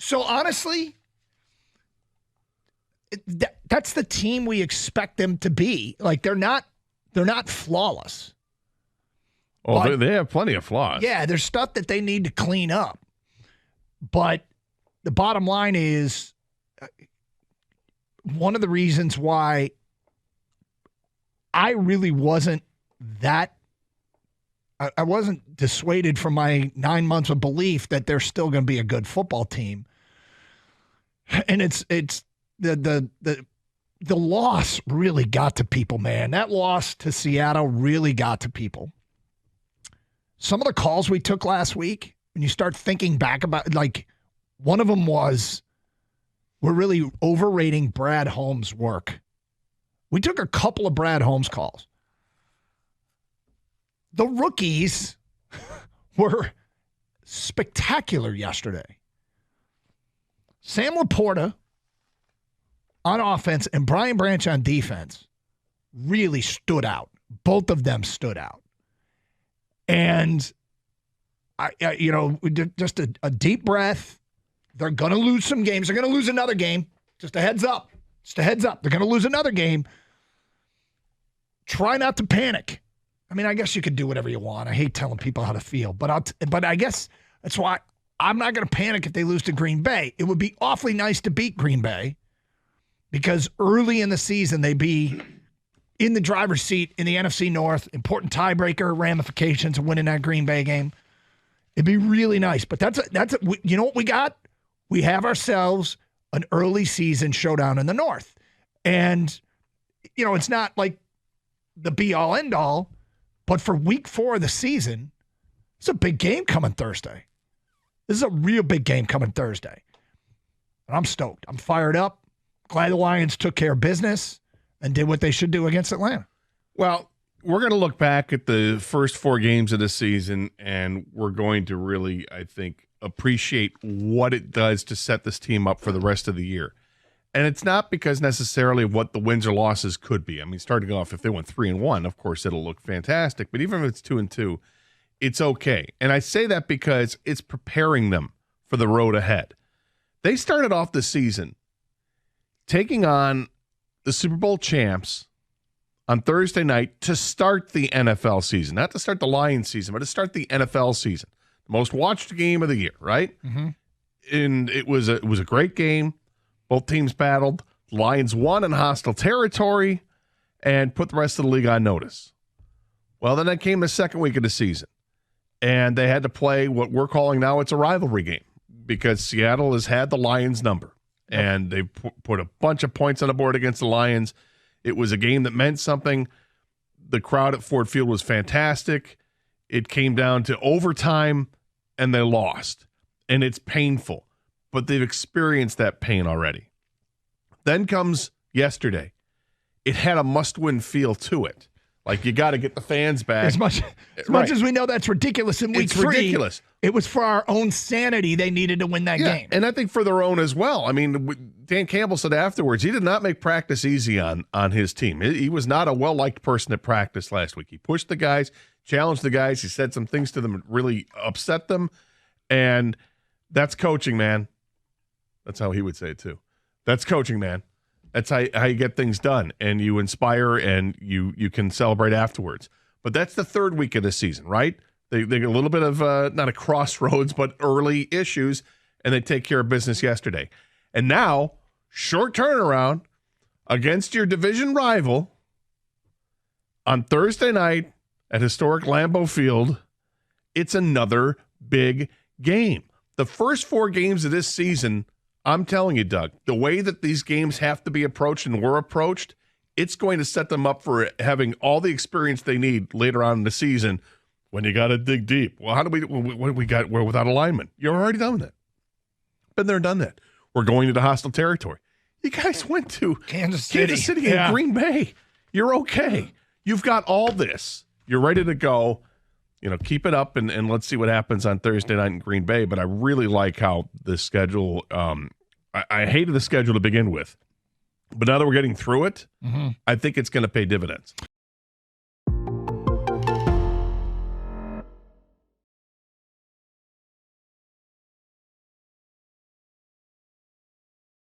So honestly, that's the team we expect them to be. Like they're not flawless. Oh, they have plenty of flaws. Yeah, there's stuff that they need to clean up. But the bottom line is one of the reasons why I really wasn't I wasn't dissuaded from my 9 months of belief that they're still going to be a good football team. And it's the loss really got to people, man. That loss to Seattle really got to people. Some of the calls we took last week, when you start thinking back about, like, one of them was, we're really overrating Brad Holmes' work. We took a couple of Brad Holmes calls. The rookies were spectacular yesterday. Sam Laporta on offense and Brian Branch on defense really stood out. Both of them stood out. And, just a deep breath. They're going to lose some games. They're going to lose another game. Just a heads up. They're going to lose another game. Try not to panic. I mean, I guess you could do whatever you want. I hate telling people how to feel. But I guess that's why I'm not going to panic if they lose to Green Bay. It would be awfully nice to beat Green Bay because early in the season they'd be in the driver's seat in the NFC North, important tiebreaker ramifications of winning that Green Bay game. It'd be really nice. But you know what we got? We have ourselves an early season showdown in the North. And, it's not like the be-all, end-all, but for week 4 of the season, it's a big game coming Thursday. This is a real big game coming Thursday. And I'm stoked. I'm fired up. Glad the Lions took care of business and did what they should do against Atlanta. Well, we're going to look back at the first 4 games of the season, and we're going to really, I think, appreciate what it does to set this team up for the rest of the year. And it's not because necessarily what the wins or losses could be. I mean, starting off, if they went 3-1, of course, it'll look fantastic. But even if it's 2-2, it's okay. And I say that because it's preparing them for the road ahead. They started off the season taking on the Super Bowl champs on Thursday night to start the NFL season. Not to start the Lions season, but to start the NFL season. The most watched game of the year, right? Mm-hmm. And it was a great game. Both teams battled. The Lions won in hostile territory and put the rest of the league on notice. Well, then came the second week of the season, and they had to play what we're calling now it's a rivalry game because Seattle has had the Lions number, and they put a bunch of points on the board against the Lions. It was a game that meant something. The crowd at Ford Field was fantastic. It came down to overtime, and they lost, and it's painful. But they've experienced that pain already. Then comes yesterday. It had a must-win feel to it. Like, you got to get the fans back. As much as we know that's ridiculous in week 3, it's ridiculous. It was for our own sanity they needed to win that game. And I think for their own as well. I mean, Dan Campbell said afterwards, he did not make practice easy on his team. He was not a well-liked person at practice last week. He pushed the guys, challenged the guys. He said some things to them that really upset them. And that's coaching, man. That's how he would say it, too. That's coaching, man. That's how you get things done, and you inspire, and you can celebrate afterwards. But that's the third week of the season, right? They get a little bit of, not a crossroads, but early issues, and they take care of business yesterday. And now, short turnaround against your division rival on Thursday night at historic Lambeau Field. It's another big game. The first 4 games of this season, I'm telling you, Doug, the way that these games have to be approached and were approached, it's going to set them up for having all the experience they need later on in the season when you got to dig deep. Well, what do we got? We're without alignment. You're already done that. Been there and done that. We're going into hostile territory. You guys went to Kansas City and Green Bay. You're okay. You've got all this. You're ready to go. Keep it up, and let's see what happens on Thursday night in Green Bay. But I really like how the schedule I hated the schedule to begin with. But now that we're getting through it, I think it's going to pay dividends.